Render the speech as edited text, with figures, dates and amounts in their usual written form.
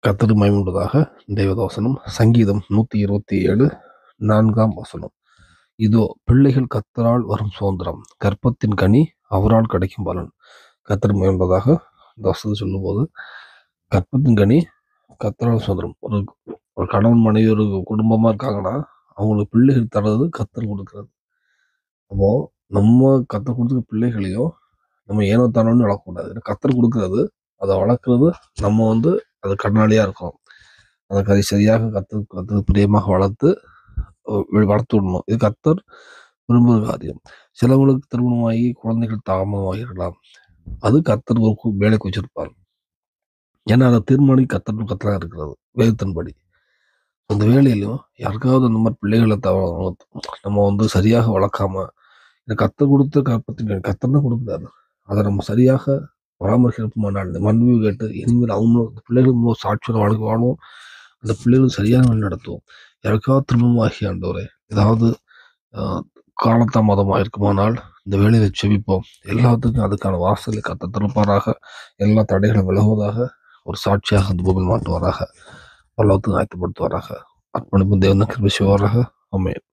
கர்த்தருக்கு மகிமை உண்டாதாக. தேவதாசனம் சங்கீதம் 127 4ஆம் வசனம். இதோ பிள்ளைகள் கர்த்தரால் வரும் சுதந்திரம், கர்ப்பத்தின் கனி அவரால் கிடைக்கும் பலன். கர்த்தருக்கு மகிமை உண்டாதாக. இந்த வசனத்தை சொல்லும்போது கர்ப்பத்தின் கனி கர்த்தரால் சுதந்திரம். ஒரு கணவன் மனைவி ஒரு குடும்பமா இருக்காங்கன்னா அவங்களுக்கு பிள்ளைகள் தர்றது கர்த்தர் கொடுக்கிறது. அப்போ நம்ம கர்த்தர் கொடுத்த பிள்ளைகளையும் நம்ம ஏனோ தானோன்னு வளர்க்கக்கூடாது. கர்த்தர் கொடுக்கறது, அதை வளர்க்குறது நம்ம அது கடனாளியா இருக்கோம். அதை சரியாக கர்த்தருக்கு பிரியமாக வளர்த்து விடணும். இது கர்த்தர் விரும்புகிற காரியம். சிலவங்களுக்கு திருமணமாகி குழந்தைகள் தாமதமாகிடலாம். அது கர்த்தர் ஒரு வேலைக்கு வச்சிருப்பார். ஏன்னா அதை தீர்மானிக்க கர்த்தரா இருக்கிறது வேதத்தின்படி. அந்த வேலையிலும் யாருக்காவது அந்த மாதிரி பிள்ளைகளை நம்ம சரியாக வளர்க்காம கர்த்தர் கொடுத்த கர்ப்பத்தின் கர்த்தர் தான் கொடுக்குறாரு. அதை நம்ம சரியாக பராமரிக்கப்போமானால் இந்த மன்னிவு கேட்டு இனிமேல் அவங்க பிள்ளைகளும் சாட்சியோட வாழ்க்கை அந்த பிள்ளைகளும் சரியான வழி நடத்துவோம். யாருக்காவது திருமணமாகி ஆண்டவரே ஏதாவது காலதாமதமாக இருக்குமானால் இந்த வேலையை செபிப்போம். எல்லாத்துக்கும் அதுக்கான வாசலை கர்த்தர் திறப்பாராக. எல்லா தடைகளும் விலகுவதாக. ஒரு சாட்சியாக அந்த பூமியில் மாட்டுவாராக. பல்லவத்துக்கு ஆயத்தப்படுத்துவாராக. அர்ப்பணிப்பு தேவன் கிருபை செய்வாராக. ஆமென்.